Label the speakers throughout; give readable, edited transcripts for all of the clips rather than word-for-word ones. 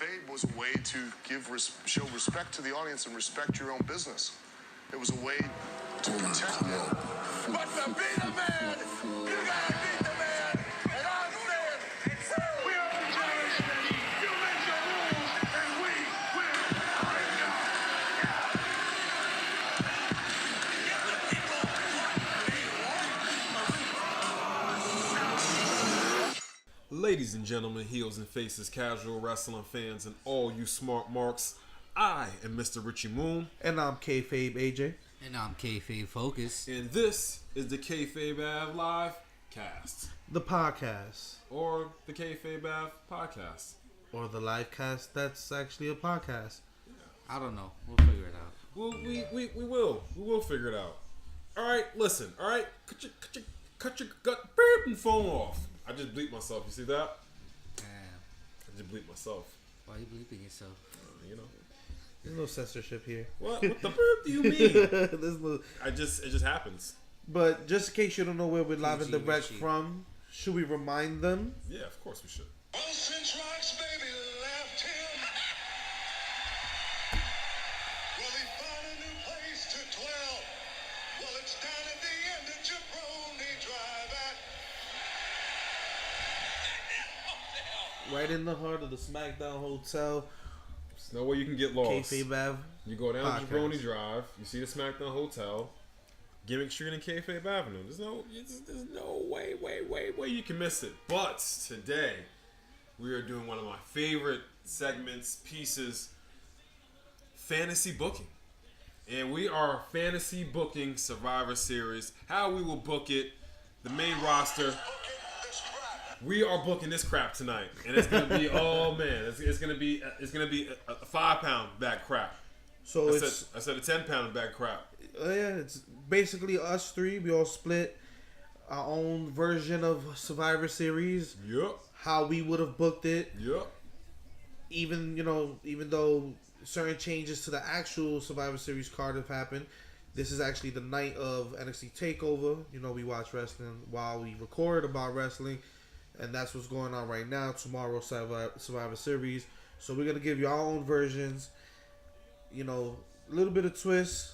Speaker 1: kayfabe was a way to show respect to the audience and respect your own business. It was a way to protect you.
Speaker 2: But to be the man, you gotta beat the man. And I'm saying, we are the generation that you make your rules and we will break them.
Speaker 3: Ladies and gentlemen, heels and faces, casual wrestling fans, and all you smart marks, I am Mr. Richie Moon.
Speaker 4: And I'm Kayfabe AJ.
Speaker 5: And I'm Kayfabe Focus.
Speaker 3: And this is the Kayfabe Ave Live Cast.
Speaker 4: The podcast.
Speaker 3: Or the Kayfabe Ave Podcast.
Speaker 4: Or the live cast that's actually a podcast.
Speaker 5: I don't know. We'll figure it out.
Speaker 3: Well, we will. We will figure it out. Alright, listen. Alright, cut your gut and phone off. I just bleeped myself. You see that?
Speaker 5: Damn.
Speaker 3: I just bleeped myself.
Speaker 5: Why are you bleeping yourself?
Speaker 3: You know.
Speaker 4: There's no censorship here.
Speaker 3: What the burp do you mean?
Speaker 4: There's no...
Speaker 3: It just happens.
Speaker 4: But just in case you don't know where we're live and direct
Speaker 5: Richie.
Speaker 4: from, should we remind them?
Speaker 3: Yeah, of course we should.
Speaker 2: Well, since Rock's baby left him, well, he found a new place to dwell. Well, it's down at the end of Jabroni Drive at...
Speaker 4: Right in the heart of the SmackDown Hotel.
Speaker 3: There's no way you can get lost.
Speaker 4: Kayfabe Ave.
Speaker 3: You go down
Speaker 4: Podcast.
Speaker 3: Jabroni Drive, you see the SmackDown Hotel, Gimmick Street and Kayfabe Avenue. There's no way you can miss it. But today, we are doing one of my favorite segments, pieces, fantasy booking. And we are fantasy booking Survivor Series. How we will book it, the main roster. We are booking this crap tonight, and it's gonna be it's gonna be a 5-pound bag crap.
Speaker 4: So
Speaker 3: I said a 10-pound bag crap.
Speaker 4: Yeah, it's basically us three. We all split our own version of Survivor Series.
Speaker 3: Yep.
Speaker 4: How we would have booked it.
Speaker 3: Yep.
Speaker 4: Even though certain changes to the actual Survivor Series card have happened, this is actually the night of NXT Takeover. We watch wrestling while we record about wrestling, and that's what's going on right now. Tomorrow, Survivor Series. So we're gonna give you our own versions. A little bit of twist.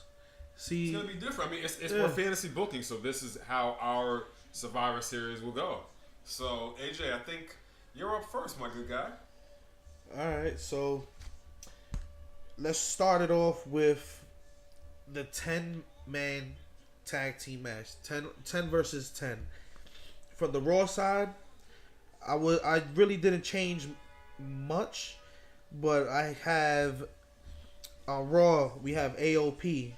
Speaker 4: See,
Speaker 3: It's gonna be different. I mean, it's more fantasy booking, so this is how our Survivor Series will go. So AJ, I think you're up first, my good guy.
Speaker 4: All right, so let's start it off with the 10-man tag team match. 10 versus 10. From the Raw side, I really didn't change much, but I have on Raw, we have AOP,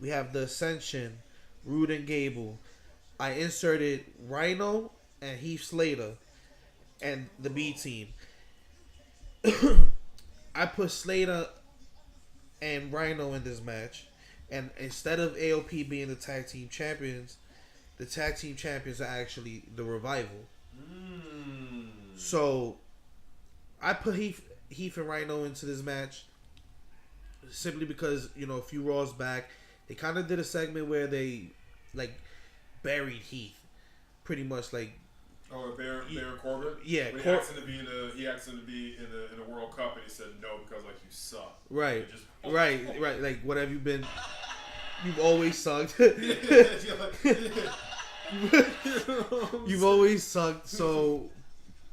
Speaker 4: we have the Ascension, Rude and Gable. I inserted Rhino and Heath Slater and the B team. I put Slater and Rhino in this match, and instead of AOP being the tag team champions are actually the Revival. So I put Heath and Rhino into this match simply because a few Raws back they kind of did a segment where they buried Heath, pretty much like.
Speaker 3: Oh, Baron Corbin.
Speaker 4: Yeah,
Speaker 3: he asked him to be in the World Cup, and he said no because you suck.
Speaker 4: Right,
Speaker 3: Just,
Speaker 4: right. Like, what have you been? You've always sucked. You've always sucked. So,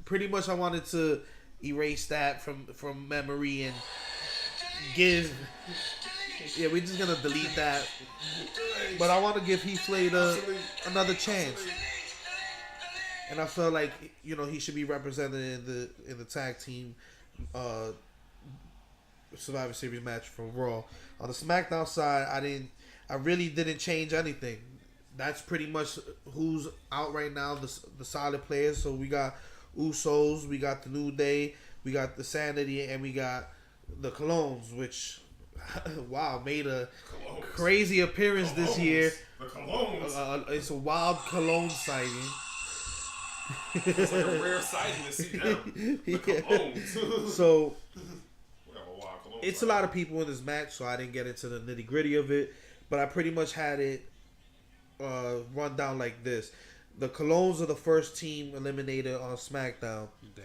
Speaker 4: pretty much, I wanted to erase that from memory and give. Yeah, we're just gonna delete that. But I want to give Heath Slater another chance. And I felt like he should be represented in the tag team Survivor Series match from Raw. On the SmackDown side, I really didn't change anything. That's pretty much who's out right now. The solid players. So we got Usos, we got the New Day, we got the Sanity, and we got the Colognes, which made a crazy appearance this year.
Speaker 3: The Colognes.
Speaker 4: It's a wild Cologne sighting.
Speaker 3: It's like a rare sighting to see them. The Colognes.
Speaker 4: So it's a lot of people in this match, so I didn't get into the nitty gritty of it. But I pretty much had it run down like this: the Colognes are the first team eliminated on SmackDown.
Speaker 5: Dang.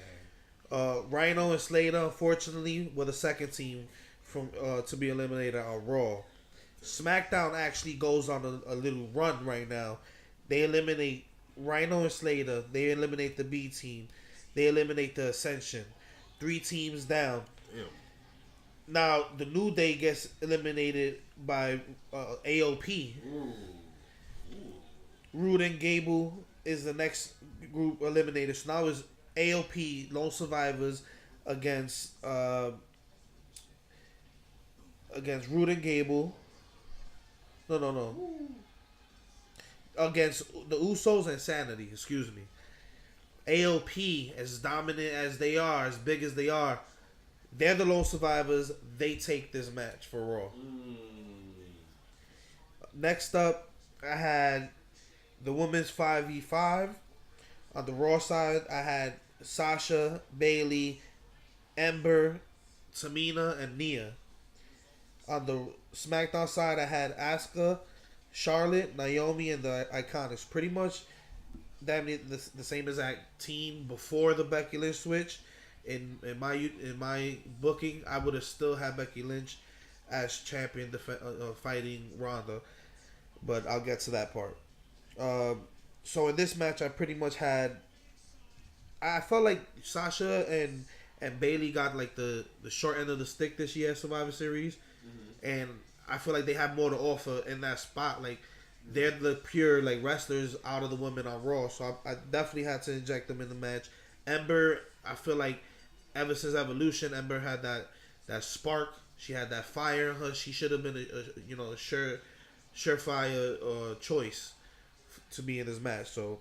Speaker 4: Rhino and Slater, unfortunately, were the second team from to be eliminated on Raw. SmackDown actually goes on a little run right now. They eliminate Rhino and Slater. They eliminate the B team. They eliminate the Ascension. 3 teams down.
Speaker 3: Damn.
Speaker 4: Now the New Day gets eliminated by AOP.
Speaker 3: Ooh.
Speaker 4: Rude and Gable is the next group eliminated. So now it's AOP, Lone Survivors against Rude and Gable. No. Against the Usos and Sanity, excuse me. AOP, as dominant as they are, as big as they are, they're the Lone Survivors. They take this match for Raw. Next up, I had the women's 5v5. On the Raw side, I had Sasha, Bailey, Ember, Tamina, and Nia. On the SmackDown side, I had Asuka, Charlotte, Naomi, and the Iconics. Pretty much damn near the same exact team before the Becky Lynch switch. In my booking, I would have still had Becky Lynch as champion fighting Ronda, but I'll get to that part. So in this match, I pretty much had. I felt like Sasha and Bailey got like the short end of the stick this year at Survivor Series, and I feel like they have more to offer in that spot. Like they're the pure like wrestlers out of the women on Raw, so I definitely had to inject them in the match. Ember, I feel like ever since Evolution, Ember had that spark. She had that fire in her. She should have been a surefire choice to be in this match. So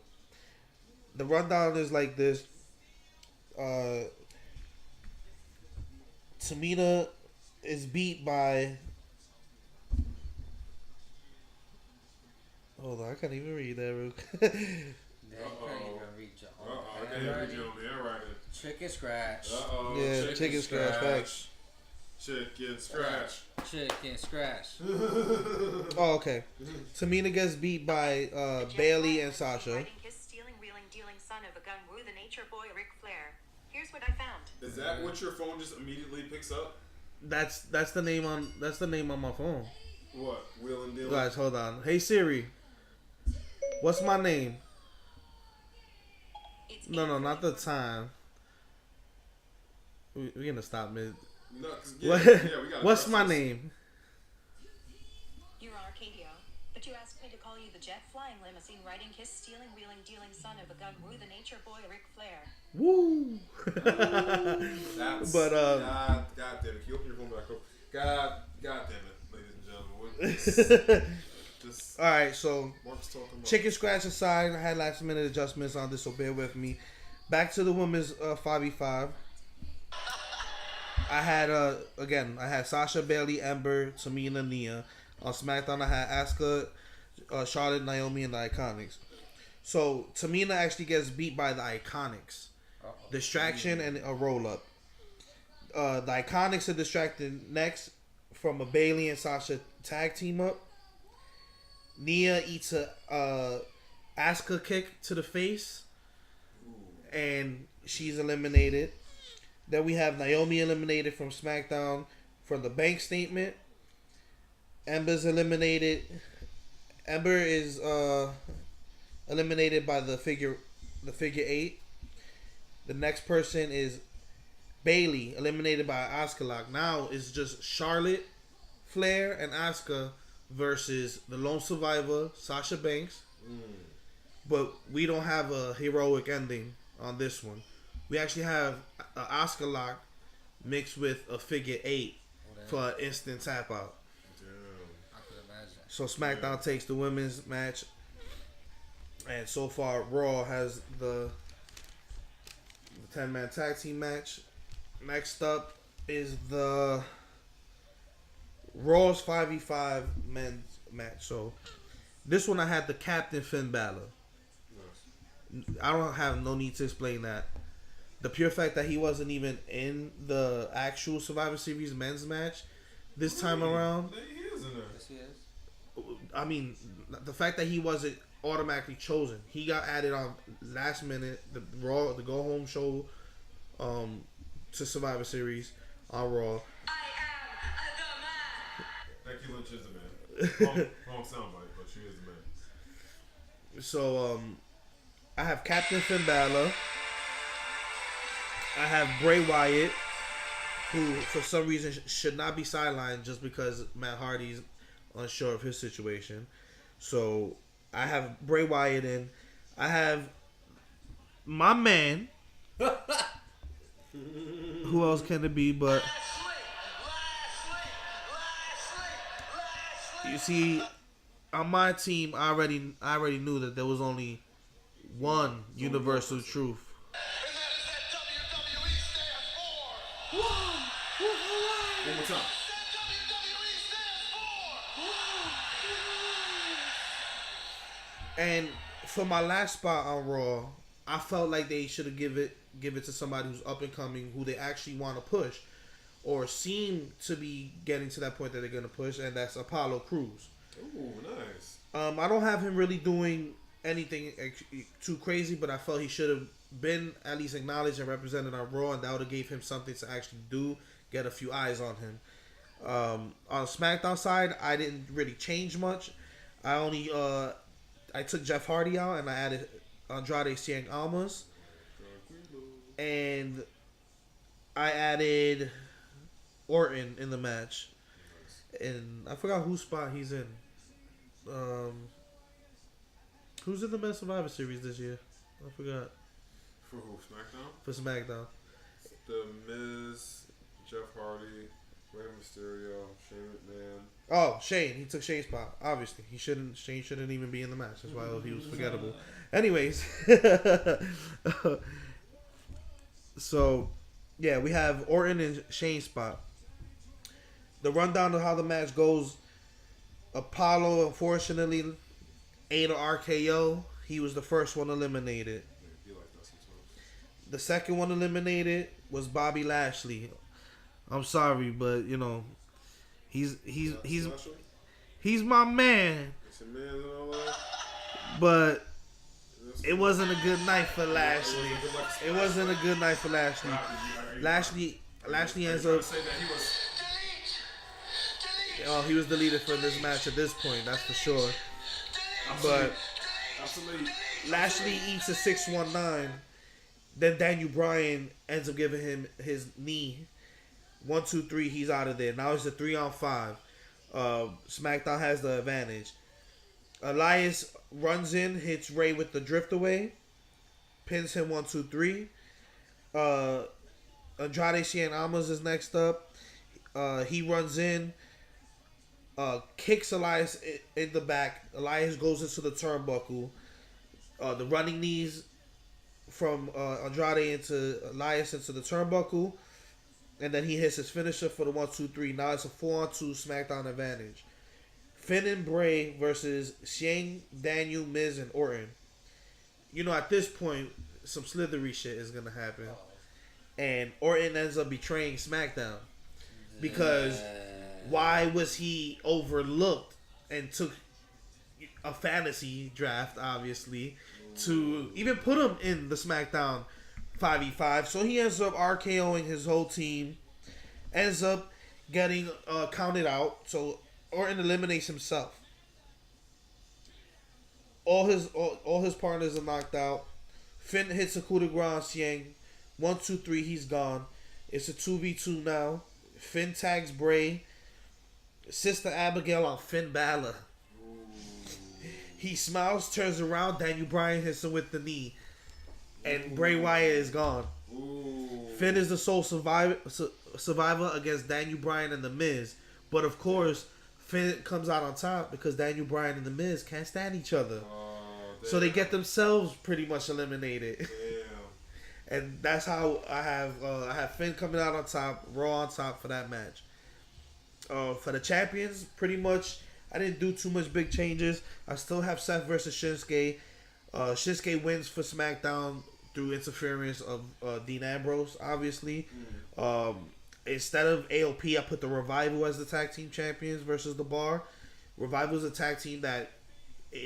Speaker 4: the rundown is like this. Tamina is beat by. Hold on, I can't even read that. Real quick.
Speaker 3: I can't even read your own handwriting.
Speaker 5: Chicken scratch.
Speaker 4: Yeah, chicken scratch. Facts.
Speaker 3: Chicken scratch.
Speaker 5: Chicken scratch.
Speaker 4: Oh, okay. Tamina gets beat by Bailey and Sasha.
Speaker 6: His stealing, wheeling, dealing son of a gun, woo the nature boy, Ric Flair. Here's what I found.
Speaker 3: Is that what your phone just immediately picks up?
Speaker 4: That's the name on my phone.
Speaker 3: What? Wheel and deal?
Speaker 4: Guys, hold on. Hey Siri, what's my name? No, not the time. We're gonna stop mid.
Speaker 3: No, we got.
Speaker 4: What's my name?
Speaker 6: You're Arcadio, but you asked me to call you the jet flying limousine riding kiss stealing wheeling dealing son of a gun, woo the nature boy, Ric Flair.
Speaker 4: Woo!
Speaker 3: That's,
Speaker 4: But
Speaker 3: God damn it! Can you open your phone back up? God damn it, ladies and gentlemen. Just
Speaker 4: all right, so
Speaker 3: Mark's talking about
Speaker 4: chicken scratch aside, I had last minute adjustments on this, so bear with me. Back to the women's 5v5. I had Sasha, Bailey, Ember, Tamina, Nia. On SmackDown, I had Asuka, Charlotte, Naomi, and the Iconics. So Tamina actually gets beat by the Iconics. Distraction and a roll up. The Iconics are distracted next from a Bailey and Sasha tag team up. Nia eats a Asuka kick to the face, and she's eliminated. Then we have Naomi eliminated from SmackDown for the bank statement. Ember's eliminated. Ember is eliminated by the figure 8. The next person is Bailey, eliminated by Asuka Lock. Now it's just Charlotte, Flair, and Asuka versus the Lone Survivor, Sasha Banks. But we don't have a heroic ending on this one. We actually have an Asuka Lock mixed with a figure 8 for an instant tap out.
Speaker 5: I could imagine.
Speaker 4: So SmackDown takes the women's match. And so far, Raw has the 10-man tag team match. Next up is the Raw's 5v5 men's match. So this one I had the Captain Finn Balor. I don't have no need to explain that. The pure fact that he wasn't even in the actual Survivor Series men's match this time around.
Speaker 3: He is in there.
Speaker 5: Yes, he is.
Speaker 4: I mean, the fact that he wasn't automatically chosen. He got added on last minute. The Raw, the Go Home show to Survivor Series on Raw.
Speaker 3: Becky Lynch is the man. Wrong soundbite, but she is the man.
Speaker 4: So I have Captain Finn Balor. I have Bray Wyatt, who for some reason should not be sidelined just because Matt Hardy's unsure of his situation. So I have Bray Wyatt in. I have my man. Who else can it be but... You see, on my team, I already knew that there was only one universal truth.
Speaker 3: One more time.
Speaker 4: And for my last spot on Raw, I felt like they should have give it to somebody who's up and coming, who they actually want to push, or seem to be getting to that point that they're gonna push, and that's Apollo Crews.
Speaker 3: Ooh, nice.
Speaker 4: I don't have him really doing anything too crazy, but I felt he should have been at least acknowledged and represented on Raw, and that would have gave him something to actually do, get a few eyes on him. On SmackDown side, I didn't really change much. I took Jeff Hardy out and I added Andrade Cien Almas, and I added Orton in the match, and I forgot whose spot he's in. Who's in the Best Survivor Series this year? I forgot.
Speaker 3: For who? SmackDown?
Speaker 4: For SmackDown.
Speaker 3: The Miz, Jeff Hardy, Rey Mysterio, Shane McMahon.
Speaker 4: Oh, Shane. He took Shane's spot. Obviously, Shane shouldn't even be in the match. That's why he was forgettable. Anyways, so yeah, we have Orton and Shane's spot. The rundown of how the match goes: Apollo, unfortunately, ate an RKO. He was the first one eliminated. The second one eliminated was Bobby Lashley. I'm sorry, but you know, he's my man. But it wasn't a good night for Lashley. It wasn't a good night for Lashley. Lashley ends up. Oh, he was deleted from this match at this point. That's for sure. But Lashley eats a 619. Then Daniel Bryan ends up giving him his knee. 1, 2, 3. He's out of there. Now it's a 3-on-5. SmackDown has the advantage. Elias runs in, hits Ray with the drift away, pins him 1, 2, 3. Andrade Cien Almas is next up. He runs in, kicks Elias in the back. Elias goes into the turnbuckle. The running knees from Andrade into Elias into the turnbuckle, and then he hits his finisher for the 1, 2, 3. Now it's a 4-on-2 SmackDown advantage. Finn and Bray versus Shane, Daniel, Miz, and Orton. You know, at this point, some slithery shit is gonna happen, and Orton ends up betraying SmackDown because why was he overlooked and took a fantasy draft, obviously, to even put him in the SmackDown 5v5. So he ends up RKOing his whole team, ends up getting counted out. So Orton eliminates himself. All his partners are knocked out. Finn hits a coup de grace on Cien. 1, 2, 3, he's gone. It's a 2v2 now. Finn tags Bray. Sister Abigail on Finn Balor. He smiles, turns around. Daniel Bryan hits him with the knee. And Bray Wyatt is gone. Finn is the sole survivor against Daniel Bryan and The Miz. But of course, Finn comes out on top because Daniel Bryan and The Miz can't stand each other. So they get themselves pretty much eliminated. And that's how I have Finn coming out on top, Raw on top for that match. For the champions, pretty much, I didn't do too much big changes. I still have Seth versus Shinsuke. Shinsuke wins for SmackDown through interference of Dean Ambrose, obviously. Instead of AOP, I put the Revival as the tag team champions versus the Bar. Revival is a tag team that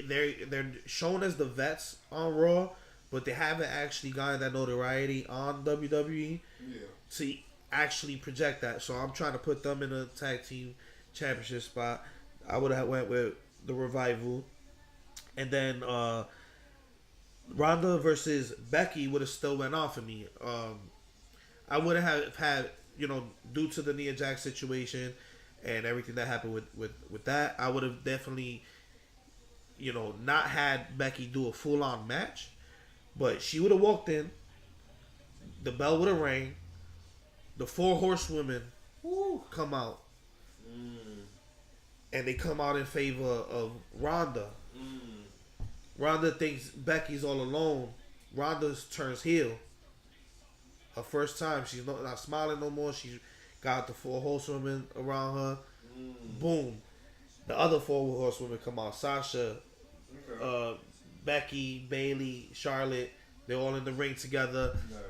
Speaker 4: they're shown as the vets on Raw, but they haven't actually gotten that notoriety on WWE
Speaker 3: Yeah.
Speaker 4: to actually project that. So I'm trying to put them in a tag team championship spot. I would have went with the Revival, and then Ronda versus Becky would have still went on for me. I would have had, due to the Nia Jax situation and everything that happened with that, I would have definitely, not had Becky do a full on match, but she would have walked in, the bell would have rang, the 4 horsewomen come out, and they come out in favor of Ronda. Ronda thinks Becky's all alone. Ronda turns heel. Her first time, she's not smiling no more. She got the 4 horsewomen around her. Boom. The other 4 horsewomen come out. Sasha, Becky, Bailey, Charlotte. They're all in the ring together.
Speaker 3: Nice.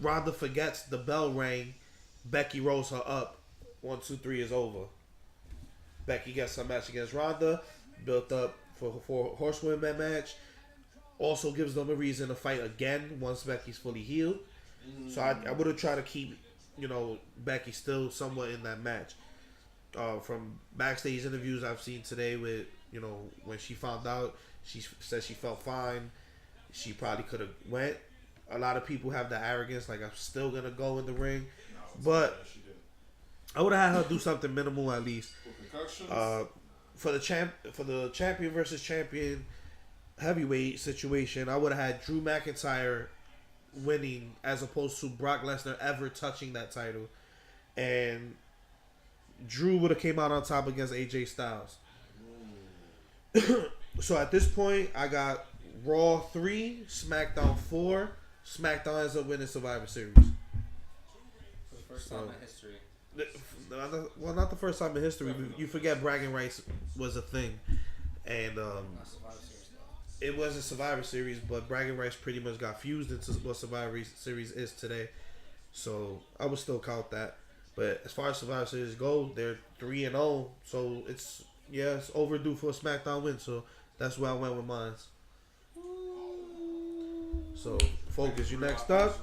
Speaker 4: Ronda forgets the bell rang. Becky rolls her up. 1, 2, 3 is over. Becky gets her match against Ronda. Built up for a 4 horsewomen match. Also gives them a reason to fight again once Becky's fully healed. So I would have tried to keep, Becky still somewhat in that match. From backstage interviews I've seen today with, when she found out, she said she felt fine. She probably could have went. A lot of people have the arrogance, like I'm still going to go in the ring. But I would have had her do something minimal at least. For the champion versus champion heavyweight situation, I would have had Drew McIntyre winning as opposed to Brock Lesnar ever touching that title, and Drew would have came out on top against AJ Styles. So at this point, I got Raw 3, SmackDown 4. SmackDown ends up winning Survivor Series.
Speaker 5: For the first time in history.
Speaker 4: Well, not the first time in history. You forget bragging rights was a thing, and
Speaker 5: Not Survivor Series, though.
Speaker 4: it was a Survivor Series, but bragging rights pretty much got fused into what Survivor Series is today. So I would still count that. But as far as Survivor Series go, they're 3-0. So it's overdue for a SmackDown win. So that's where I went with mine. So Focus, you next up.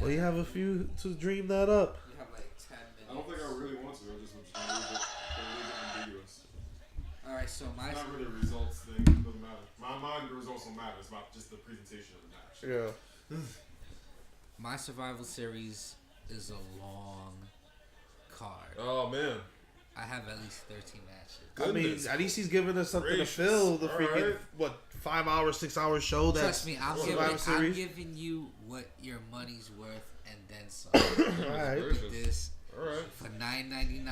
Speaker 4: Well, you have a few to dream that up.
Speaker 5: You have like 10 minutes.
Speaker 3: I don't think I really want to. I just want to leave it ambiguous.
Speaker 5: Alright, so my
Speaker 3: It's not really a results thing. It doesn't matter. My mind, the results don't matter. It's about just the presentation of the match.
Speaker 4: Yeah.
Speaker 5: my Survival Series is a long card.
Speaker 3: Oh, man.
Speaker 5: I have at least 13 matches.
Speaker 3: Goodness.
Speaker 4: At least he's giving us something
Speaker 3: gracious.
Speaker 4: to fill the
Speaker 3: All
Speaker 4: freaking,
Speaker 3: right.
Speaker 4: 5-hour, 6-hour show that's
Speaker 5: Trust me, I'm
Speaker 4: Survivor Series.
Speaker 5: giving you what your money's worth and then some.
Speaker 4: Alright.
Speaker 3: Gracious.
Speaker 5: This
Speaker 3: All right.
Speaker 5: for $9.99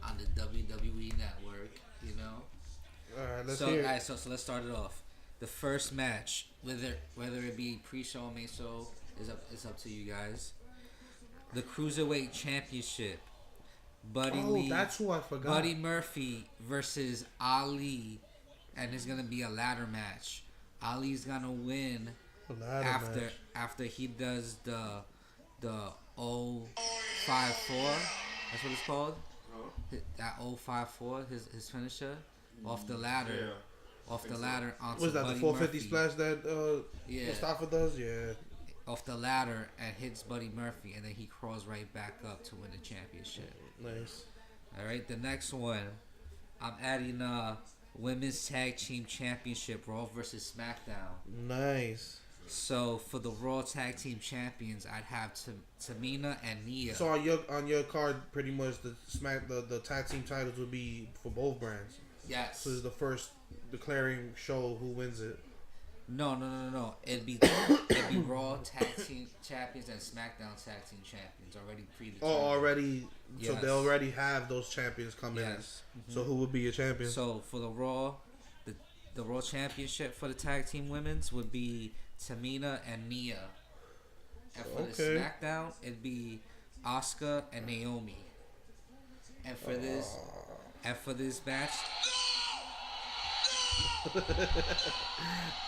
Speaker 5: on the WWE Network,
Speaker 4: Alright, let's
Speaker 5: So,
Speaker 4: hear it.
Speaker 5: alright, so let's start it off. The first match, whether it be pre-show or main show, is up to you guys. The Cruiserweight Championship. Buddy Lee.
Speaker 4: That's who I forgot.
Speaker 5: Buddy Murphy versus Ali, and it's gonna be a ladder match. Ali's gonna win
Speaker 4: A ladder match.
Speaker 5: after he does the 054. That's what it's called. That 054, his finisher, off the ladder.
Speaker 3: Yeah.
Speaker 5: Off the ladder onto
Speaker 4: Was that
Speaker 5: Buddy
Speaker 4: the 450
Speaker 5: Murphy.
Speaker 4: splash that
Speaker 5: Yeah.
Speaker 4: Mustafa does? Yeah.
Speaker 5: Off the ladder and hits Buddy Murphy, and then he crawls right back up to win the championship.
Speaker 4: Nice.
Speaker 5: All right, the next one, I'm adding Women's Tag Team Championship, Raw versus SmackDown.
Speaker 4: Nice.
Speaker 5: So for the Raw Tag Team Champions, I'd have Tamina and Nia.
Speaker 4: So on your card, pretty much the tag team titles would be for both brands.
Speaker 5: Yes.
Speaker 4: So this is the first declaring show who wins it.
Speaker 5: No. It'd be Raw Tag Team Champions and SmackDown Tag Team Champions already pre-determined.
Speaker 4: Oh, already. So
Speaker 5: Yes.
Speaker 4: they already have those champions coming
Speaker 5: Yes.
Speaker 4: in. So who would be your champion?
Speaker 5: So for the Raw, the Raw Championship for the Tag Team Women's would be Tamina and Nia. And for the
Speaker 4: Okay.
Speaker 5: SmackDown, it'd be Asuka and Naomi. And for this match,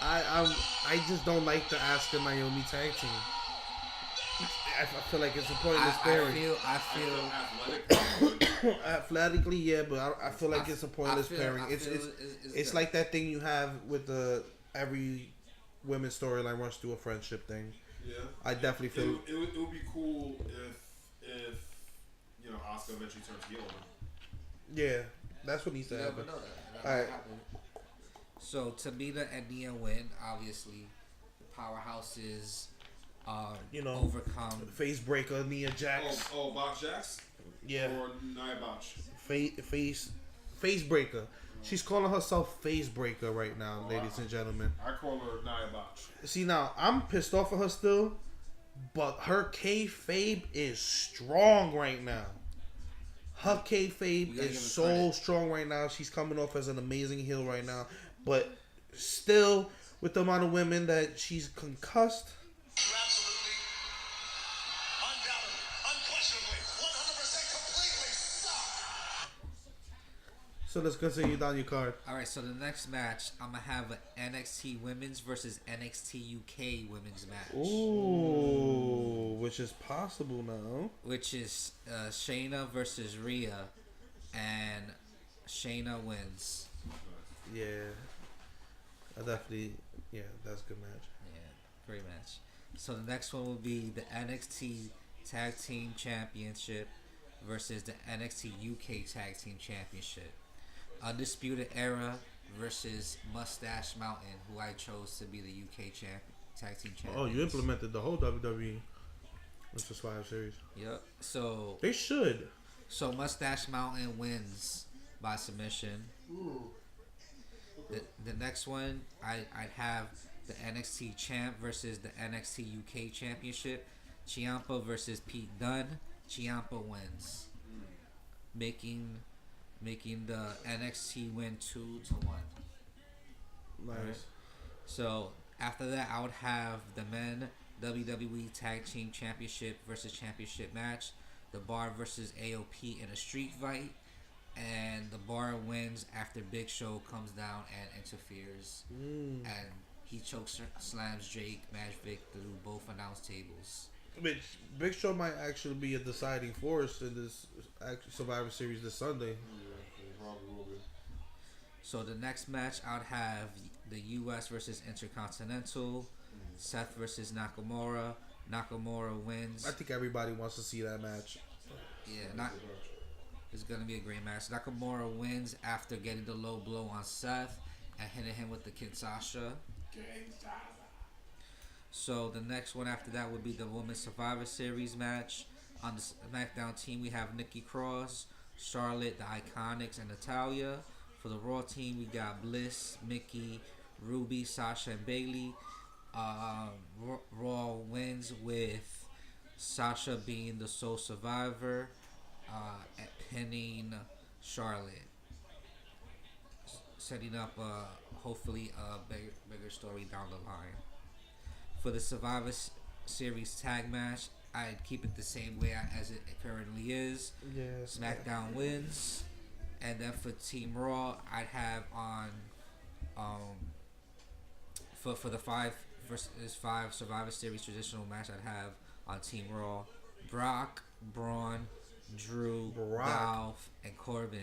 Speaker 4: I just don't like the Asuka Naomi tag team. I feel like it's a pointless pairing.
Speaker 5: I feel
Speaker 3: Athletic.
Speaker 4: Athletically, yeah, but I feel like it's a pointless pairing.
Speaker 5: I feel
Speaker 4: It's
Speaker 5: good.
Speaker 4: like that thing you have with the every women's storyline runs through a friendship thing.
Speaker 3: Yeah,
Speaker 4: I definitely feel.
Speaker 3: it would be cool if you know Asuka eventually turns heel.
Speaker 4: Yeah, that's what needs to
Speaker 5: You
Speaker 4: happen.
Speaker 5: never know that.
Speaker 4: All right.
Speaker 5: So Tamina and Nia win. Obviously, the powerhouses overcome.
Speaker 4: Face breaker, Nia Jax.
Speaker 3: Oh, Botch Jax?
Speaker 4: Yeah.
Speaker 3: Or Nia Botch?
Speaker 4: Face breaker. She's calling herself face breaker right now, ladies and gentlemen.
Speaker 3: I call her Nia Botch.
Speaker 4: See, now I'm pissed off at her still, but her kayfabe is strong right now. Her kayfabe is so strong right now. She's coming off as an amazing heel right now, but still, with the amount of women that she's concussed.
Speaker 2: Absolutely, undoubtedly, unquestionably, 100% completely suck.
Speaker 4: So let's continue down your card.
Speaker 5: All right, so the next match, I'm gonna have an NXT Women's versus NXT UK Women's match.
Speaker 4: Ooh, which is possible now.
Speaker 5: Which is Shayna versus Rhea, and Shayna wins.
Speaker 4: Yeah, that's a good match.
Speaker 5: Yeah, great match. So the next one will be the NXT Tag Team Championship versus the NXT UK Tag Team Championship. Undisputed Era versus Mustache Mountain, who I chose to be the UK Tag Team Champions.
Speaker 4: Oh, you implemented the whole WWE Mr. Survivor Series.
Speaker 5: Yep. So
Speaker 4: They should.
Speaker 5: So Mustache Mountain wins by submission. The next one, I'd have the NXT Champ versus the NXT UK Championship. Ciampa versus Pete Dunne. Ciampa wins, making the NXT win 2-1.
Speaker 4: Nice.
Speaker 5: Right. So after that, I would have the men WWE Tag Team Championship versus Championship match. The Bar versus AOP in a street fight, and the Bar wins after Big Show comes down and interferes, and he chokes slams Jake Magic through both announced tables.
Speaker 4: Which Big Show might actually be a deciding force in this Survivor Series this Sunday.
Speaker 5: So the next match, I'd have the U.S. versus Intercontinental. Seth versus Nakamura. Nakamura wins.
Speaker 4: I think everybody wants to see that match.
Speaker 5: Yeah, it's gonna be a great match. Nakamura wins after getting the low blow on Seth and hitting him with the Kinshasa. So the next one after that would be the Women's Survivor Series match. On the SmackDown team, we have Nikki Cross, Charlotte, the Iconics, and Natalya. For the Raw team, we got Bliss, Mickey, Ruby, Sasha, and Bayley. Raw wins with Sasha being the sole survivor and pinning Charlotte, setting up hopefully a bigger story down the line. For the Survivor Series tag match, I'd keep it the same way as it currently is.
Speaker 4: Yeah.
Speaker 5: SmackDown wins, and then for Team Raw, I'd have on for the 5 Survivor Series traditional match, I'd have on Team Raw Brock, Braun, Drew, Dolph, and Corbin.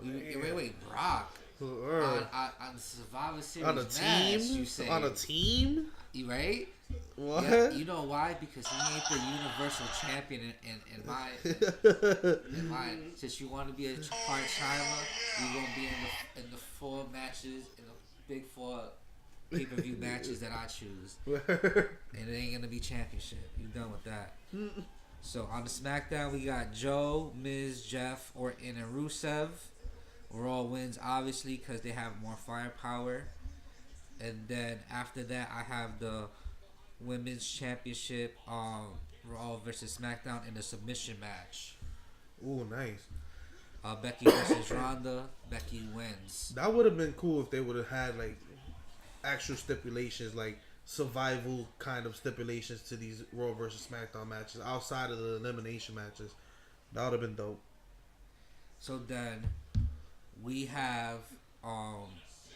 Speaker 5: Wait, Brock. On the Survivor Series
Speaker 4: On a
Speaker 5: match,
Speaker 4: team?
Speaker 5: you say.
Speaker 4: On a team?
Speaker 5: You right?
Speaker 4: What?
Speaker 5: Yeah, you know why? Because he ain't the Universal Champion in my since you want to be a part-timer, you're going to be in the 4 matches, in the big 4 pay-per-view matches that I choose. And it ain't going to be championship. You done with that. So on the SmackDown, we got Joe, Miz, Jeff, Orton, and Rusev. Raw wins, obviously, because they have more firepower. And then after that, I have the Women's Championship Raw versus SmackDown in the submission match.
Speaker 4: Ooh, nice.
Speaker 5: Becky versus Ronda. Becky wins.
Speaker 4: That would have been cool if they would have had like actual stipulations, like survival kind of stipulations to these Raw versus SmackDown matches outside of the elimination matches. That would have been dope.
Speaker 5: So then we have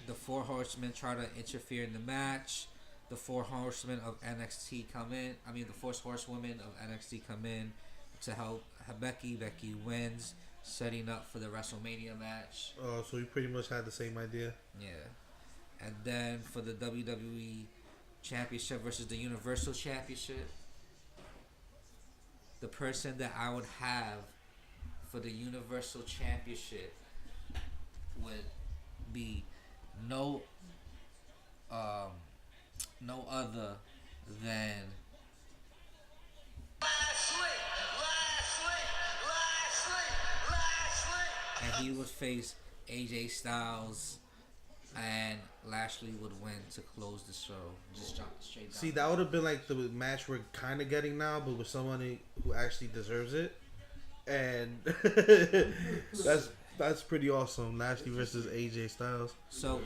Speaker 5: the 4 Horsemen try to interfere in the match. The 4 Horsemen of NXT come in. The 4 Horsewomen of NXT come in to help Becky. Becky wins. setting up for the WrestleMania match.
Speaker 4: Oh, so we pretty much had the same idea.
Speaker 5: Yeah. And then for the WWE Championship versus the Universal Championship, the person that I would have for the Universal Championship would be no other than and he would face AJ Styles, and Lashley would win to close the show. Just jump straight down.
Speaker 4: See, that would have been like the match we're kind of getting now, but with someone who actually deserves it. And that's pretty awesome. Lashley versus AJ Styles.
Speaker 5: So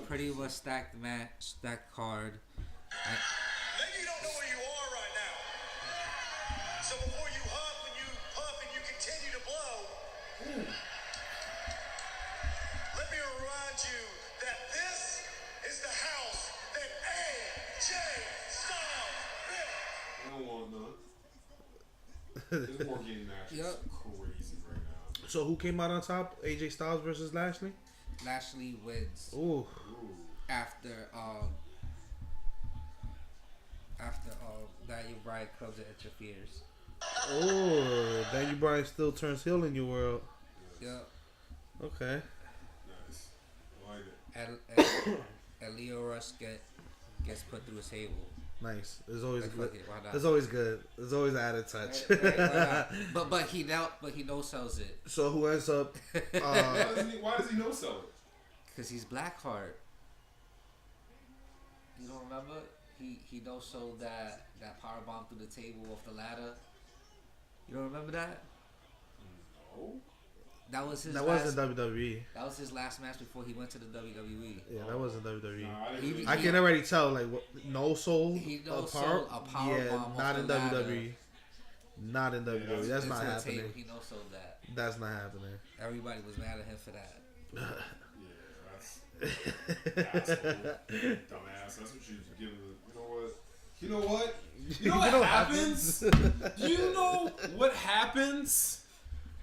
Speaker 5: pretty much stacked match, stacked card.
Speaker 2: Maybe you don't know where you are right now. So before you huff and you puff and you continue to blow, let me remind you that this is the house that AJ Styles built.
Speaker 3: I don't want none. This more game match is
Speaker 5: Yep.
Speaker 3: crazy right now.
Speaker 4: So who came out on top? AJ Styles versus Lashley?
Speaker 5: Lashley wins
Speaker 4: Ooh.
Speaker 5: after Daniel Bryan comes and interferes.
Speaker 4: Oh, Daniel Bryan still turns heel in your world.
Speaker 5: Yep.
Speaker 4: Okay.
Speaker 3: Nice. I like it.
Speaker 5: And Leo Rush gets put through a table.
Speaker 4: Nice. It's always
Speaker 5: Like,
Speaker 4: good.
Speaker 5: fuck it, why not?
Speaker 4: It's always good. It's always added touch.
Speaker 5: Right, why not? but he no sells it
Speaker 4: So who ends up?
Speaker 3: Why does he no sell it?
Speaker 5: because he's Blackheart. You don't remember? He no sold that power bomb through the table off the ladder. You don't remember that?
Speaker 3: No.
Speaker 5: That was his.
Speaker 4: That
Speaker 5: last,
Speaker 4: wasn't WWE.
Speaker 5: That was his last match before he went to the WWE.
Speaker 4: Yeah, that wasn't WWE.
Speaker 3: Nah, I didn't
Speaker 5: He-
Speaker 3: really-
Speaker 4: I can already tell, like, what, no soul.
Speaker 5: He no sold a power
Speaker 4: yeah,
Speaker 5: bomb off
Speaker 4: not
Speaker 5: the
Speaker 4: in
Speaker 5: ladder.
Speaker 4: WWE. Not in WWE. That's
Speaker 5: Into
Speaker 4: not
Speaker 5: the
Speaker 4: happening.
Speaker 5: table, he no sold that.
Speaker 4: That's not happening.
Speaker 5: Everybody was mad at him for that.
Speaker 3: Yeah, that's asshole. Dumbass. That's what you give him. You know what? You know what happens? Do you know what happens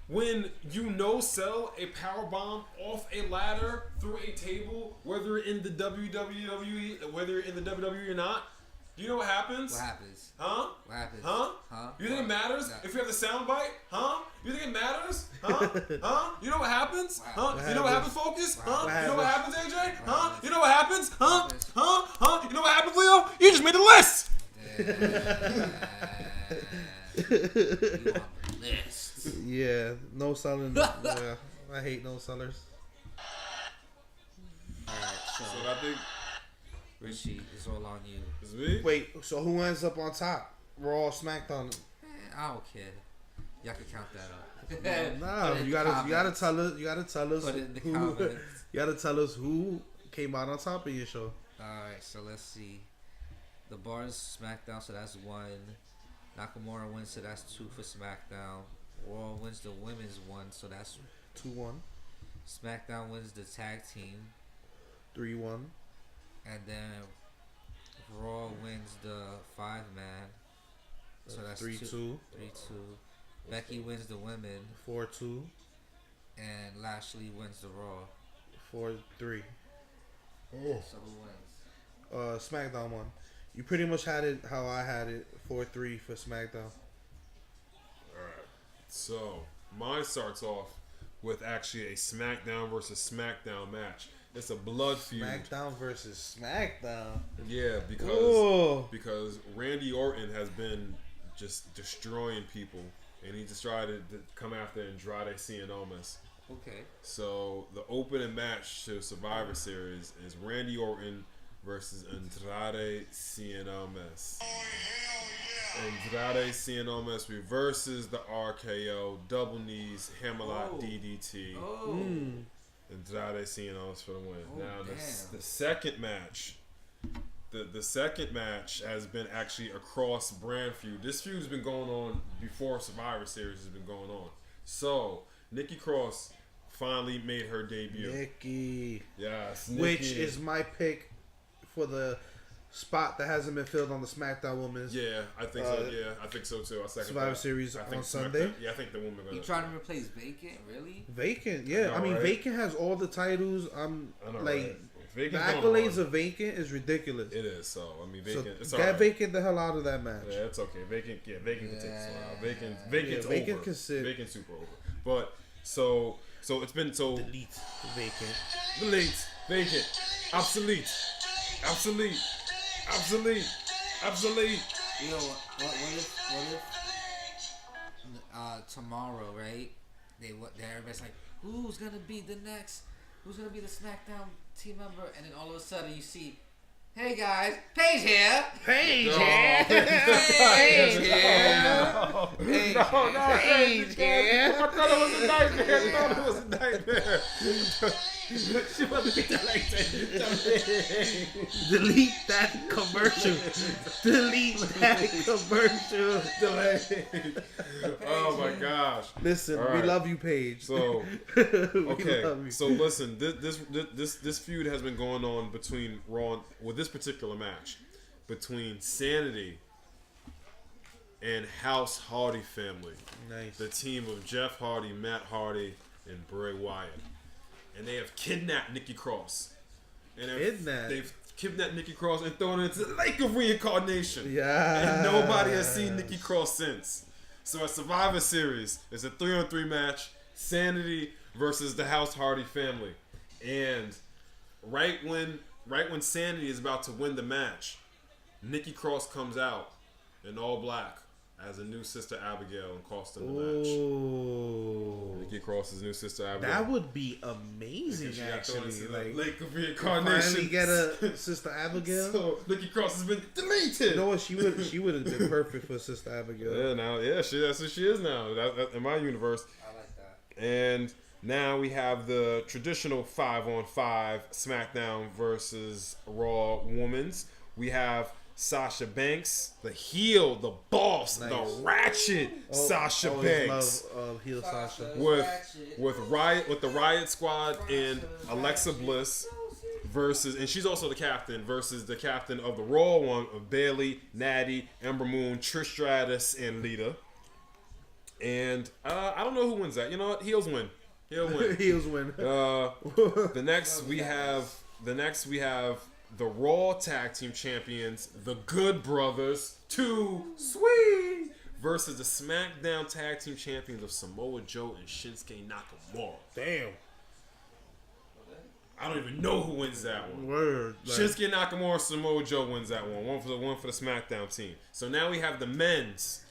Speaker 3: when you no sell a power bomb off a ladder through a table, whether in the WWE, whether in the WWE or not? Do you know what happens?
Speaker 5: What happens?
Speaker 3: Huh?
Speaker 5: What happens?
Speaker 3: Huh?
Speaker 5: Huh?
Speaker 3: You think it matters
Speaker 5: Nah.
Speaker 3: if you have the sound bite? Huh? You think it matters? Huh? Huh? You know what happens? Huh?
Speaker 4: What
Speaker 3: You know what happens,
Speaker 4: happens?
Speaker 3: Focus?
Speaker 5: What
Speaker 3: Huh?
Speaker 4: happens?
Speaker 3: You know what happens, AJ? Huh?
Speaker 5: happens?
Speaker 3: You know what happens? Huh?
Speaker 5: happens?
Speaker 3: Huh? Huh? You know what happens, Leo? You just made the list!
Speaker 5: You on the list.
Speaker 4: Yeah, no selling. Yeah, I hate no sellers.
Speaker 5: Alright, so
Speaker 3: So I think
Speaker 5: Richie, it's all on you.
Speaker 3: it's me.
Speaker 4: Wait, so who ends up on top? Raw, SmackDown.
Speaker 5: I don't care. Y'all can count that up.
Speaker 4: Nah,
Speaker 5: Put it in
Speaker 4: you
Speaker 5: the
Speaker 4: gotta
Speaker 5: comments.
Speaker 4: tell us. You gotta tell us
Speaker 5: Put it in the
Speaker 4: who.
Speaker 5: comments.
Speaker 4: You gotta tell us who came out on top of your show.
Speaker 5: Alright, so let's see. The Bars SmackDown, so that's 1. Nakamura wins, so that's 2 for SmackDown. Raw wins the women's 1, so that's
Speaker 4: 2-1,
Speaker 5: SmackDown wins the tag team.
Speaker 4: 3-1,
Speaker 5: And then Raw wins the 5-man. So that's
Speaker 4: 3-2,
Speaker 5: 3-2. Becky wins the women.
Speaker 4: 4-2,
Speaker 5: And Lashley wins the Raw.
Speaker 4: 4-3.
Speaker 5: So who wins?
Speaker 4: SmackDown won. You pretty much had it how I had it. 4-3 for SmackDown.
Speaker 3: Alright. So mine starts off with actually a SmackDown versus SmackDown match. It's a blood feud.
Speaker 4: SmackDown versus SmackDown.
Speaker 3: Yeah,
Speaker 4: Oh.
Speaker 3: because Randy Orton has been just destroying people, and he just tried to come after Andrade Cien Almas.
Speaker 5: Okay.
Speaker 3: So the opening match to Survivor Series is Randy Orton versus Andrade Cien Almas. Andrade Cien Almas reverses the RKO, double knees, hammerlock DDT.
Speaker 5: Oh.
Speaker 3: Andrade Cien Almas for the win.
Speaker 5: Oh,
Speaker 3: Now
Speaker 5: damn.
Speaker 3: the second match, the second match has been actually a cross brand feud. This feud has been going on before Survivor Series has been going on. So Nikki Cross finally made her debut.
Speaker 4: Nikki.
Speaker 3: Yes,
Speaker 4: Which
Speaker 3: Nikki.
Speaker 4: is my pick for the spot that hasn't been filled on the SmackDown Women's
Speaker 3: Yeah, I think so. Yeah, I think so too. I second
Speaker 4: Survivor
Speaker 3: that.
Speaker 4: Series
Speaker 3: I think
Speaker 4: on Sunday.
Speaker 3: Yeah, I think the woman
Speaker 5: You
Speaker 3: gonna.
Speaker 5: trying to replace Vacant? Really?
Speaker 4: Vacant. Yeah,
Speaker 3: know,
Speaker 4: I mean
Speaker 3: right?
Speaker 4: Vacant has all the titles. I'm
Speaker 3: I know,
Speaker 4: like
Speaker 3: right?
Speaker 4: the
Speaker 3: Vacant's going
Speaker 4: accolades
Speaker 3: hard.
Speaker 4: of Vacant is ridiculous.
Speaker 3: It is. So I mean,
Speaker 4: So
Speaker 3: Vacant. it's
Speaker 4: get
Speaker 3: alright.
Speaker 4: Vacant the hell out of that match.
Speaker 3: Yeah, it's okay. Vacant. Yeah, Vacant can take this one out. Vacant's
Speaker 4: Yeah, Vacant
Speaker 3: over.
Speaker 4: can sit.
Speaker 3: Vacant's super over. But so it's been so
Speaker 4: Delete Vacant.
Speaker 3: delete. Vacant. Obsolete. Obsolete. Obsolete. Obsolete.
Speaker 5: Yo, what if tomorrow, right? Everybody's like, who's gonna be the SmackDown team member? And then all of a sudden you see, hey guys, Paige here.
Speaker 4: Paige
Speaker 3: No.
Speaker 4: here.
Speaker 5: Paige here.
Speaker 4: Paige here.
Speaker 3: I thought it was a nightmare. She wasn't be like that.
Speaker 4: Delete that commercial. Delete that commercial.
Speaker 3: Oh my gosh.
Speaker 4: Listen,
Speaker 3: All
Speaker 4: we
Speaker 3: right.
Speaker 4: love you, Paige.
Speaker 3: So
Speaker 4: We
Speaker 3: okay,
Speaker 4: love you.
Speaker 3: so listen, this feud has been going on between Raw with this particular match between Sanity and House Hardy family,
Speaker 4: Nice.
Speaker 3: the team of Jeff Hardy, Matt Hardy, and Bray Wyatt, and they have kidnapped Nikki Cross, and they've kidnapped Nikki Cross and thrown her into the lake of reincarnation.
Speaker 4: Yeah.
Speaker 3: And nobody has seen Nikki Cross since. So at Survivor Series, it's a 3-on-3 match. Sanity versus the House Hardy family. And right when Sanity is about to win the match, Nikki Cross comes out in all black as a new Sister Abigail and cost them the match.
Speaker 4: Oh,
Speaker 3: Nikki Cross's new Sister Abigail.
Speaker 4: that would be amazing.
Speaker 3: She got thrown
Speaker 4: Actually,
Speaker 3: into the
Speaker 4: like
Speaker 3: lake of
Speaker 4: finally
Speaker 3: reincarnation.
Speaker 4: get a Sister Abigail.
Speaker 3: So Nikki Cross has been deleted.
Speaker 4: You know what? She would have been perfect for Sister Abigail.
Speaker 3: That's what she is now. That, in my universe.
Speaker 5: I like that.
Speaker 3: And now we have the traditional 5-on-5 SmackDown versus Raw Women's. We have Sasha Banks, the heel, the boss,
Speaker 4: Nice.
Speaker 3: the ratchet Sasha
Speaker 4: Always
Speaker 3: Banks,
Speaker 4: love heel Sasha.
Speaker 3: with the Riot Squad and Alexa Bliss versus, and she's also the captain versus the captain of the Raw one of Bayley, Natty, Ember Moon, Trish Stratus, and Lita. And I don't know who wins that. You know what? Heels win. He'll win.
Speaker 4: Heels win.
Speaker 3: The next we have the Raw Tag Team Champions, the Good Brothers, Too Sweet, versus the SmackDown Tag Team Champions of Samoa Joe and Shinsuke Nakamura.
Speaker 4: Damn.
Speaker 3: I don't even know who wins that one.
Speaker 4: Word. Like,
Speaker 3: Shinsuke Nakamura, Samoa Joe wins that one. One for the SmackDown team. So now we have the men's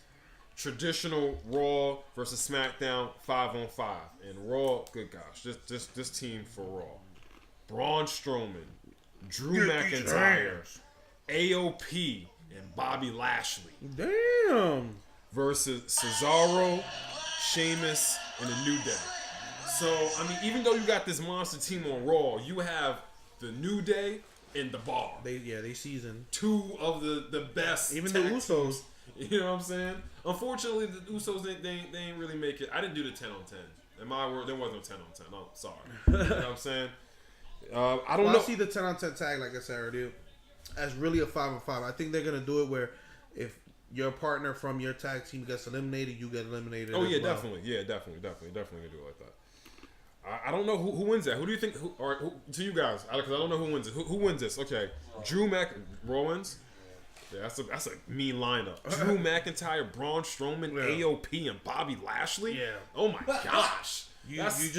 Speaker 3: traditional Raw versus SmackDown 5-on-5. And Raw, good gosh, this team for Raw: Braun Strowman, Drew McIntyre, AOP, and Bobby Lashley
Speaker 4: damn.
Speaker 3: versus Cesaro, Sheamus, and the New Day. So, I mean, even though you got this monster team on Raw, you have the New Day and the Bar.
Speaker 4: They seasoned.
Speaker 3: Two of the best.
Speaker 4: Even the
Speaker 3: tag
Speaker 4: Usos.
Speaker 3: teams. You know what I'm saying? Unfortunately, the Usos, they ain't really make it. I didn't do the 10 on 10. In my word, there wasn't no 10 on 10. I'm sorry. You know what I'm saying? I don't know.
Speaker 4: I see the 10 on 10 tag, like I said earlier, as really a 5-on-5. I think they're going to do it where if your partner from your tag team gets eliminated, you get eliminated.
Speaker 3: Oh,
Speaker 4: as
Speaker 3: yeah,
Speaker 4: well.
Speaker 3: definitely. Yeah, definitely going to do it like that. I don't know who wins that. Who do you think? To you guys, because I don't know who wins it. Who wins this? Okay, Raw wins. Yeah, that's a mean lineup. Drew McIntyre, Braun Strowman, AOP, and Bobby Lashley.
Speaker 4: Yeah.
Speaker 3: Oh my gosh.
Speaker 4: You just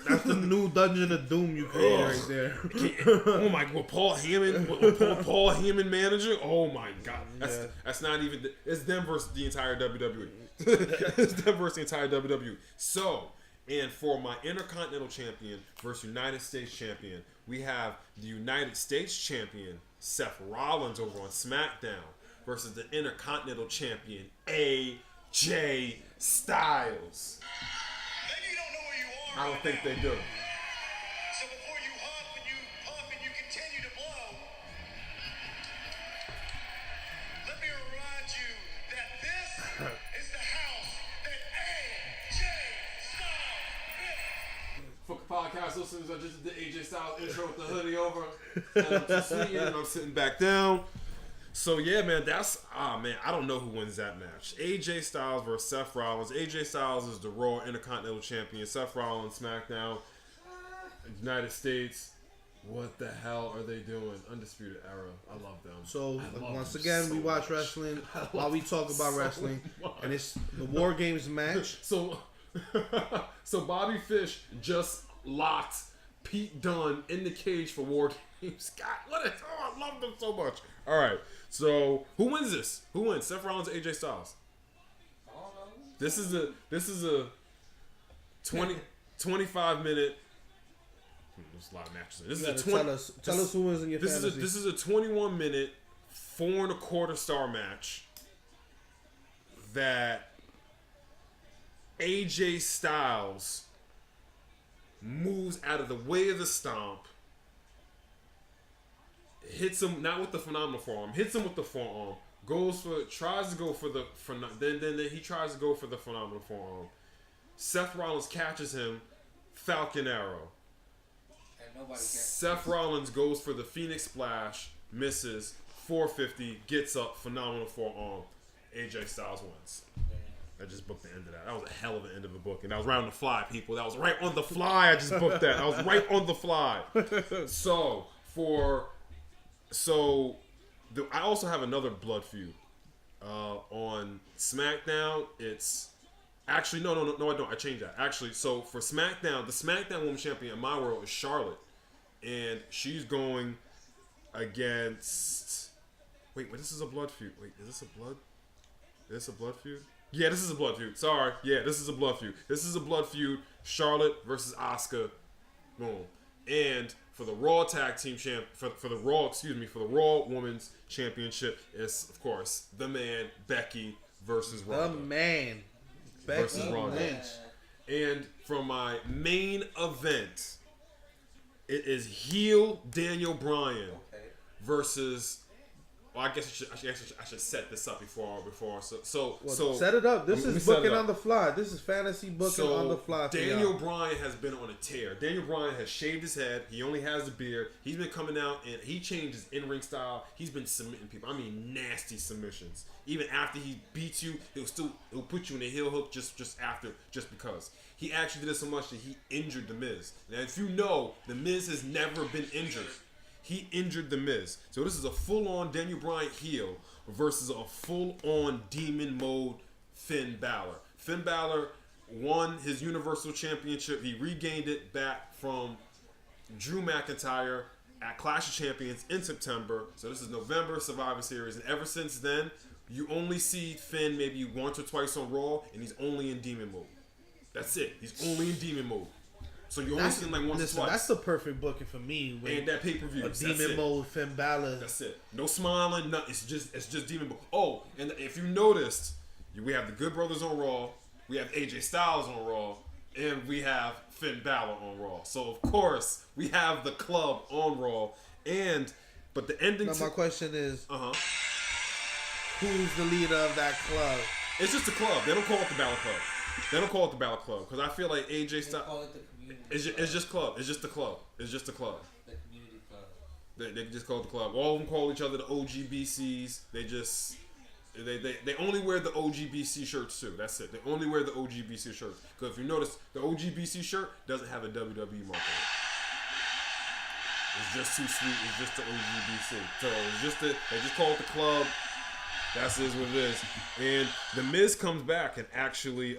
Speaker 4: that's the new Dungeon of Doom you created right there.
Speaker 3: Oh my god, Paul Heyman, Paul Heyman manager. Oh my god, that's not even. It's them versus the entire WWE. It's them versus the entire WWE. So, and for my Intercontinental Champion versus United States Champion, we have the United States Champion Seth Rollins over on SmackDown versus the Intercontinental Champion AJ Styles.
Speaker 2: Maybe you don't know where you are.
Speaker 3: I don't think they do.
Speaker 2: So before you huff and you puff and you continue to blow, let me remind you that this is the house that AJ Styles built.
Speaker 3: Fuck podcast, soon as I just did the AJ Styles intro with the hoodie over, and I'm just sweating, and I'm sitting back down. So yeah, man, man, I don't know who wins that match. AJ Styles versus Seth Rollins. AJ Styles is the Raw Intercontinental Champion. Seth Rollins, SmackDown, United States. What the hell are they doing? Undisputed Era. I love them.
Speaker 4: So once
Speaker 3: them
Speaker 4: again,
Speaker 3: so
Speaker 4: we watch
Speaker 3: much.
Speaker 4: wrestling while we talk about
Speaker 3: so
Speaker 4: wrestling,
Speaker 3: much.
Speaker 4: and it's the War Games match.
Speaker 3: So Bobby Fish just locked Pete Dunne in the cage for War Games. God, I love them so much. All right, so who wins this? Who wins? Seth Rollins or AJ Styles? This is a 25 minute. There's a lot of matches. This is a 20.
Speaker 4: Tell us who wins in your fantasy.
Speaker 3: This is a 21 minute, 4 1/4 star match that AJ Styles moves out of the way of the stomp, hits him not with the phenomenal forearm, hits him with the forearm, tries to go for the then he tries to go for the phenomenal forearm. Seth Rollins catches him, Falcon Arrow. Seth Rollins goes for the Phoenix Splash, misses, 450, gets up, phenomenal forearm. AJ Styles wins. I just booked the end of that. That was a hell of an end of a book. And that was right on the fly, people. That was right on the fly. I just booked that. I was right on the fly. I also have another blood feud. On SmackDown, it's... Actually, no, I don't. I changed that. Actually, so for SmackDown, the SmackDown Women's Champion in my world is Charlotte. And she's going against... Wait, this is a blood feud. Wait, is this a blood feud? Yeah, this is a blood feud. Sorry. Yeah, this is a blood feud. This is a blood feud. Charlotte versus Asuka. Boom. And for the Raw Tag Team for the Raw Women's Championship is, of course, the man, Becky versus Ronda.
Speaker 4: The man.
Speaker 3: Versus
Speaker 4: Becky
Speaker 3: Ronda.
Speaker 4: Lynch.
Speaker 3: And for my main event, it is heel Daniel Bryan versus... Well, I guess I should set this up before. So
Speaker 4: set it up. This
Speaker 3: let me
Speaker 4: is
Speaker 3: set it
Speaker 4: booking
Speaker 3: up.
Speaker 4: on the fly. This is fantasy booking on the fly. For
Speaker 3: Daniel
Speaker 4: y'all.
Speaker 3: Bryan has been on a tear. Daniel Bryan has shaved his head. He only has the beard. He's been coming out and he changed his in-ring style. He's been submitting people. I mean, nasty submissions. Even after he beats you, he'll put you in a heel hook just because. He actually did it so much that he injured The Miz. Now, if you know, The Miz has never been injured. He injured The Miz. So this is a full-on Daniel Bryan heel versus a full-on demon mode Finn Balor. Finn Balor won his Universal Championship. He regained it back from Drew McIntyre at Clash of Champions in September. So this is November Survivor Series. And ever since then, you only see Finn maybe once or twice on Raw, and he's only in demon mode. That's it. He's only in demon mode. So you only see him like once or twice.
Speaker 4: That's the perfect booking for me.
Speaker 3: And that pay-per-view.
Speaker 4: A demon mode Finn Balor.
Speaker 3: That's it. No smiling. Nothing. It's just demon mode. Oh, and if you noticed, we have the Good Brothers on Raw. We have AJ Styles on Raw. And we have Finn Balor on Raw. So, of course, we have the club on Raw. But the ending...
Speaker 4: Now, my question is...
Speaker 3: Uh-huh.
Speaker 4: Who's the leader of that club?
Speaker 3: It's just a club. They don't call it the Balor Club. They don't call it the Balor Club. Because I feel like AJ Styles...
Speaker 5: Call it the community
Speaker 3: It's just club. It's just the club. It's just the club.
Speaker 5: The community club.
Speaker 3: They just call it the club. All of them call each other the OGBCs. They only wear the OGBC shirts too. That's it. They only wear the OGBC shirts. Because if you notice, the OGBC shirt doesn't have a WWE mark on it. It's just too sweet. It's just the OGBC. So they just call it the club. That's what it is. And The Miz comes back and actually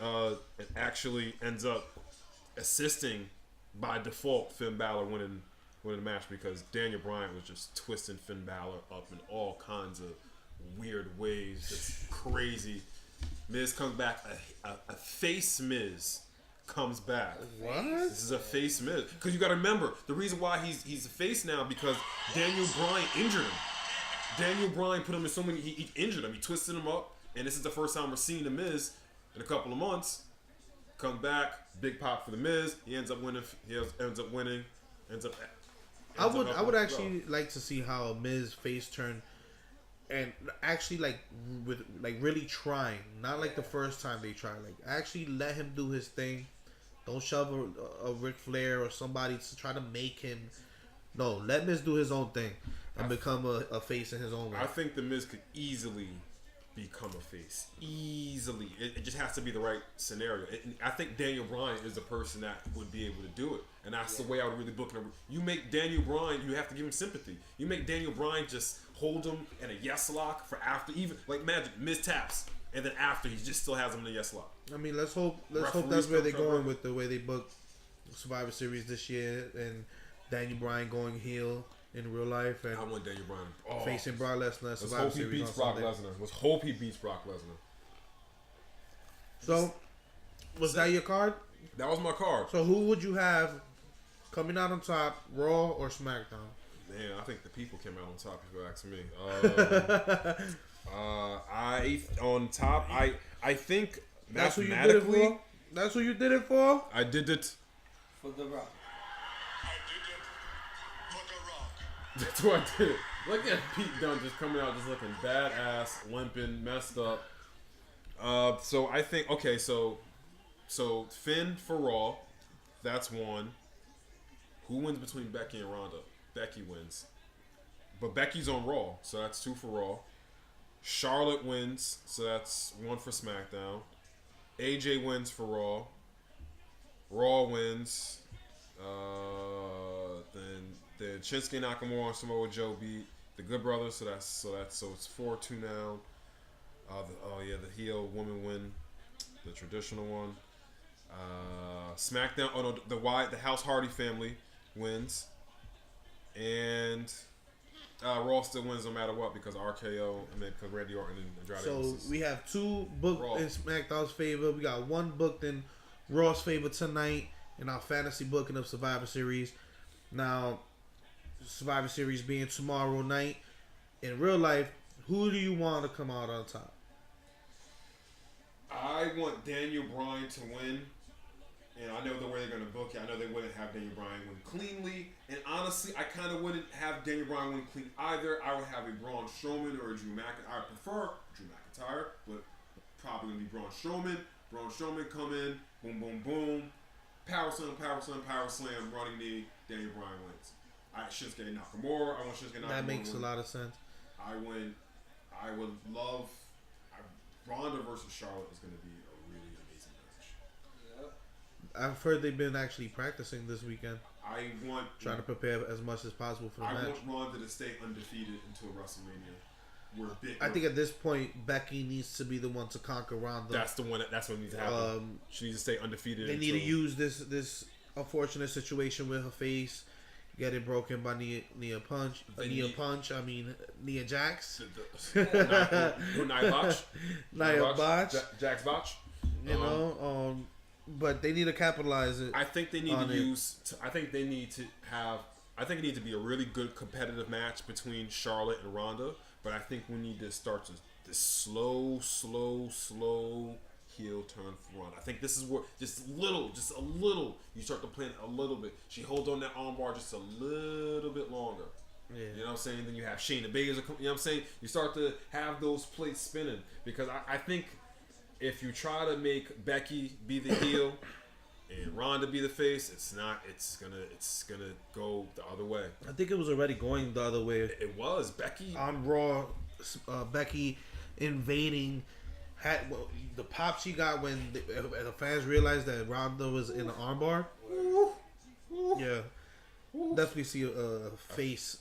Speaker 3: ends up assisting by default Finn Balor winning the match because Daniel Bryan was just twisting Finn Balor up in all kinds of weird ways, just crazy. Miz comes back, a face Miz comes back.
Speaker 4: What?
Speaker 3: This is a face Miz because you got to remember the reason why he's a face now because Daniel Bryan injured him. Daniel Bryan put him in so many. He injured him. He twisted him up, and this is the first time we're seeing the Miz in a couple of months. Comes back, big pop for the Miz. He ends up winning.
Speaker 4: I would actually like to see how a Miz face turn, and actually really trying, not like the first time they tried. Like actually let him do his thing, Don't shove a Ric Flair or somebody to try to make him. No, let Miz do his own thing and become a face in his own way.
Speaker 3: I think the Miz could easily become a face. Easily. It just has to be the right scenario. I think Daniel Bryan is the person that would be able to do it. And that's the way I would really book him. You make Daniel Bryan, you have to give him sympathy. You make Daniel Bryan just hold him in a yes lock for after, even like Magic, Miz taps. And then after, he just still has him in a yes lock.
Speaker 4: I mean, let's hope that's where they're going with the way they book Survivor Series this year, and Daniel Bryan going heel in real life, and
Speaker 3: I want Daniel Bryan
Speaker 4: facing Brock Lesnar.
Speaker 3: Let's
Speaker 4: Survivor
Speaker 3: hope he
Speaker 4: Series
Speaker 3: beats
Speaker 4: on
Speaker 3: Brock
Speaker 4: Sunday.
Speaker 3: Lesnar. Let's hope he beats Brock Lesnar.
Speaker 4: So, was that your card?
Speaker 3: That was my card.
Speaker 4: So, who would you have coming out on top, Raw or SmackDown?
Speaker 3: Man, I think the people came out on top. If you ask me, I think
Speaker 4: That's who you did it
Speaker 3: mathematically,
Speaker 4: for. That's who you did it for.
Speaker 3: I did it.
Speaker 5: For The Rock.
Speaker 2: I did it for The Rock.
Speaker 3: That's what I did. Look at Pete Dunne just coming out, just looking badass, limping, messed up. So I think so Finn for Raw, that's one. Who wins between Becky and Ronda? Becky wins, but Becky's on Raw, so that's 2 for Raw. Charlotte wins, so that's 1 for SmackDown. AJ wins for Raw. Raw wins. Then Shinsuke Nakamura and Samoa Joe beat the Good Brothers, so it's 4-2 now. The heel woman win, the traditional one. SmackDown. Oh no, the House Hardy family wins, and Raw still wins no matter what because RKO and then because Randy Orton and Andrade.
Speaker 4: So we have 2 booked
Speaker 3: Raw.
Speaker 4: in SmackDown's favor. We got 1 booked in Raw's favor tonight in our fantasy booking of Survivor Series. Now, Survivor Series being tomorrow night. In real life, who do you want to come out on top?
Speaker 3: I want Daniel Bryan to win, and I know the way they're going to book it. I know they wouldn't have Daniel Bryan win cleanly, and honestly, I kind of wouldn't have Daniel Bryan win clean either. I would have a Braun Strowman or a Drew McIntyre. I prefer Drew McIntyre, but probably going to be Braun Strowman. Braun Strowman come in, boom, boom, boom, power slam, running knee, Daniel Bryan wins. Shinsuke Nakamura. I want Shinsuke Nakamura.
Speaker 4: That makes
Speaker 3: win.
Speaker 4: a lot of sense.
Speaker 3: I would love Ronda versus Charlotte is going to be a really amazing match.
Speaker 4: I've heard they've been actually practicing this weekend,
Speaker 3: I want
Speaker 4: trying to prepare as much as possible for the match.
Speaker 3: want Ronda to stay undefeated until WrestleMania.
Speaker 4: I think at this point, Becky needs to be the one to conquer Ronda.
Speaker 3: that's the one. That's what needs to happen. She needs to stay undefeated.
Speaker 4: They need to use this unfortunate situation with her face getting broken by Nia Jax.
Speaker 3: Nia
Speaker 4: Botch.
Speaker 3: Jax Botch.
Speaker 4: But they need to capitalize it.
Speaker 3: I think they need I think it needs to be a really good competitive match between Charlotte and Ronda. But I think we need to start this slow heel turn for Ronda. I think this is where just a little. You start to plan a little bit. She holds on that armbar just a little bit longer.
Speaker 4: Yeah.
Speaker 3: You know what I'm saying? Then you have Shayna Baszler. You know what I'm saying? You start to have those plates spinning because I think if you try to make Becky be the heel and Ronda be the face, it's gonna go the other way.
Speaker 4: I think it was already going the other way.
Speaker 3: It was Becky
Speaker 4: on Raw. Becky invading. The pop she got when the fans realized that Ronda was in the armbar. Yeah, definitely see a face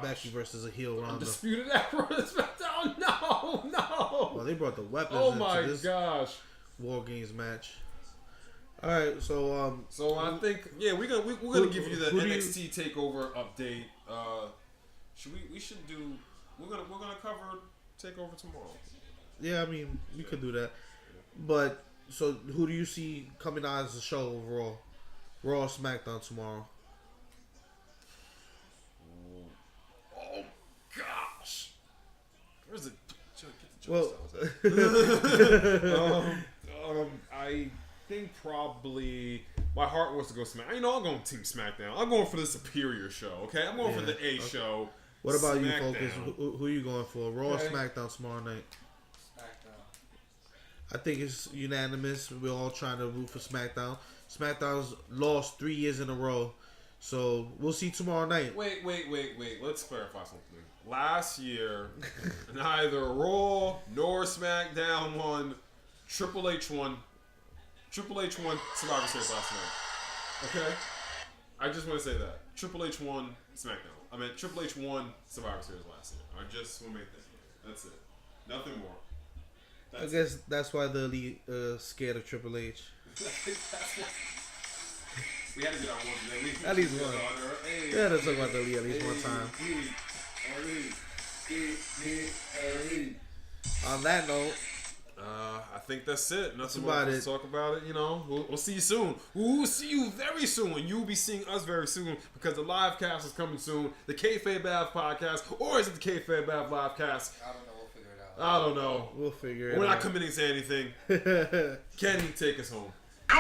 Speaker 4: Becky versus a heel Ronda.
Speaker 3: Undisputed Era. No.
Speaker 4: Well, they brought the weapons.
Speaker 3: Oh
Speaker 4: into
Speaker 3: my
Speaker 4: this
Speaker 3: gosh.
Speaker 4: War Games match. All right, so
Speaker 3: I think we're gonna give you the NXT Takeover update. We're gonna cover Takeover tomorrow.
Speaker 4: Yeah, I mean we could do that, but so who do you see coming out as a show overall? Raw, SmackDown tomorrow.
Speaker 3: Oh gosh, where's it?
Speaker 4: Well,
Speaker 3: I think probably my heart wants to go SmackDown. I'm going Team SmackDown. I'm going for the superior show. Okay, I'm going for the A show.
Speaker 4: What about
Speaker 3: SmackDown.
Speaker 4: you, Focus? Who are you going for? Raw, or SmackDown tomorrow night.
Speaker 5: SmackDown.
Speaker 4: I think it's unanimous. We're all trying to root for SmackDown. SmackDown's lost 3 years in a row. So we'll see tomorrow night.
Speaker 3: Wait. Let's clarify something. Last year, neither Raw nor SmackDown won. Triple H won. Triple H won Survivor Series last night. Okay? I just want to say that. Triple H won SmackDown. I mean, Triple H won Survivor Series last year. I just want to make that clear. That's it. Nothing more.
Speaker 4: I guess that's why the Elite scared of Triple H.
Speaker 3: We had to get on one today.
Speaker 4: At least one. Yeah, let's talk about the Elite at least one time. On that note,
Speaker 3: I think that's it. Nothing
Speaker 4: about
Speaker 3: more
Speaker 4: it.
Speaker 3: to talk about it. You know, we'll see you soon. We'll see you very soon, and you'll be seeing us very soon because the live cast is coming soon. The Kayfabe podcast, or is it the Kayfabe live cast?
Speaker 5: I don't know. We'll figure it out.
Speaker 3: I don't know.
Speaker 4: we'll figure it out.
Speaker 3: We're not committing to anything. Kenny, take us home.
Speaker 2: Good